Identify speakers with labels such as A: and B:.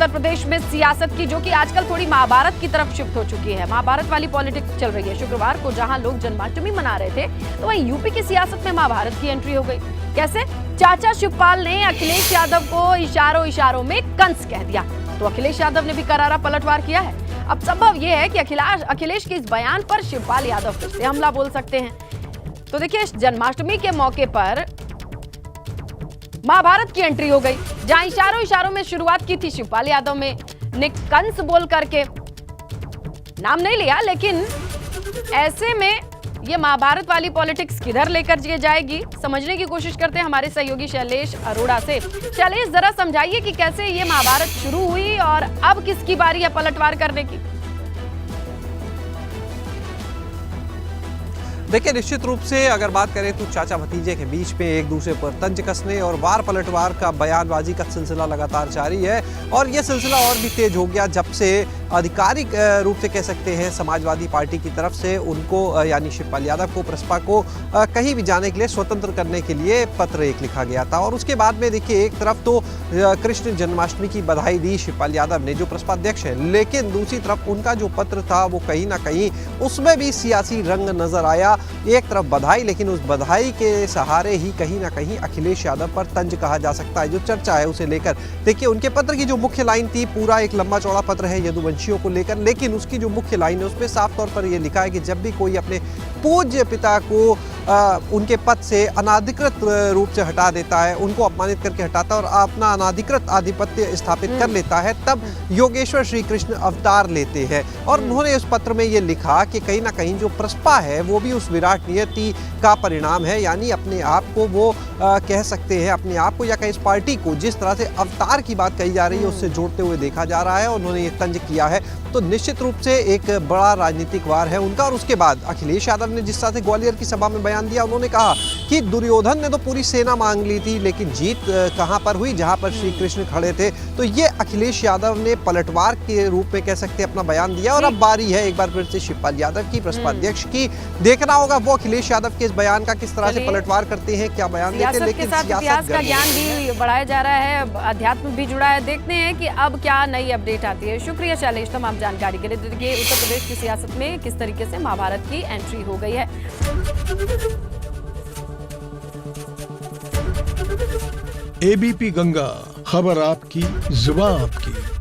A: उत्तर प्रदेश में सियासत की, जो कि आजकल थोड़ी महाभारत की तरफ शिफ्ट हो चुकी है। महाभारत वाली पॉलिटिक्स चल रही है। शुक्रवार को जहां लोग जन्माष्टमी मना रहे थे, तो वहीं यूपी की सियासत में महाभारत की एंट्री हो गई। कैसे? चाचा शिवपाल ने अखिलेश यादव को इशारों में कंस कह दिया, तो अखिलेश यादव ने भी करारा पलटवार किया है। अब संभव यह है कि अखिलेश के इस बयान पर शिवपाल यादव फिर से हमला बोल सकते हैं। तो देखिए, जन्माष्टमी के मौके पर महाभारत की एंट्री हो गई, जहां इशारों में शुरुआत की थी शिवपाल यादव ने कंस बोल करके, नाम नहीं लिया, लेकिन ऐसे में ये महाभारत वाली पॉलिटिक्स किधर लेकर जाएगी, समझने की कोशिश करते हैं हमारे सहयोगी शैलेश अरोड़ा से। शैलेश, जरा समझाइए कि कैसे ये महाभारत शुरू हुई और अब किसकी बारी है पलटवार करने की?
B: देखिए, निश्चित रूप से अगर बात करें तो चाचा भतीजे के बीच में एक दूसरे पर तंज कसने और वार पलटवार का बयानबाजी का सिलसिला लगातार जारी है। और यह सिलसिला और भी तेज हो गया जब से आधिकारिक रूप से कह सकते हैं समाजवादी पार्टी की तरफ से उनको यानी शिवपाल यादव को, प्रसपा को कहीं भी जाने के लिए स्वतंत्र करने के लिए पत्र एक लिखा गया था। और उसके बाद में देखिए, एक तरफ तो कृष्ण जन्माष्टमी की बधाई दी शिवपाल यादव ने, जो प्रसपा अध्यक्ष है, लेकिन दूसरी तरफ उनका जो पत्र था वो कहीं ना कहीं उसमें भी सियासी रंग नजर आया। एक तरफ बधाई, लेकिन उस बधाई के सहारे ही कहीं ना कहीं अखिलेश यादव पर तंज कहा जा सकता है। जो चर्चा है उसे लेकर देखिए, उनके पत्र की जो मुख्य लाइन थी, पूरा एक लंबा चौड़ा पत्र है यदुवंशियों को लेकर, लेकिन उसकी जो मुख्य लाइन है उसमें साफ तौर पर यह लिखा है कि जब भी कोई अपने पूज्य पिता को उनके पद से अनाधिकृत रूप से हटा देता है, उनको अपमानित करके हटाता है और अपना अनाधिकृत आधिपत्य स्थापित कर लेता है, तब योगेश्वर श्री कृष्ण अवतार लेते हैं। और उन्होंने उस पत्र में ये लिखा कि कहीं ना कहीं जो प्रसपा है वो भी उस विराट नियति का परिणाम है, यानी अपने आप को वो कह सकते हैं, अपने आप को या कहीं इस पार्टी को जिस तरह से अवतार की बात कही जा रही है उससे जोड़ते हुए देखा जा रहा है। उन्होंने ये तंज किया है, तो निश्चित रूप से एक बड़ा राजनीतिक वार है उनका। और उसके बाद अखिलेश यादव ने जिस तरह से ग्वालियर की सभा में बयान दिया, उन्होंने कहा कि दुर्योधन ने तो पूरी सेना मांग ली थी, लेकिन जीत कहां पर हुई? जहां पर श्री कृष्ण खड़े थे। तो ये अखिलेश यादव ने पलटवार के रूप में कह सकते हैं अपना बयान दिया। और अब बारी है एक बार फिर से शिवपाल यादव की, प्रसपा अध्यक्ष की। देखना होगा वो अखिलेश यादव के इस बयान का किस तरह से पलटवार करते हैं, क्या बयान देते हैं। लेकिन
A: इतिहास का ज्ञान भी बढ़ाया जा रहा है, अध्यात्म भी जुड़ा है। देखते हैं कि अब क्या नई अपडेट आती है। शुक्रिया शैलेश तमाम जानकारी के लिए। देखिए, उत्तर प्रदेश की सियासत में किस तरीके से महाभारत की एंट्री हो गई है।
C: एबीपी गंगा, खबर आपकी, जुबान आपकी।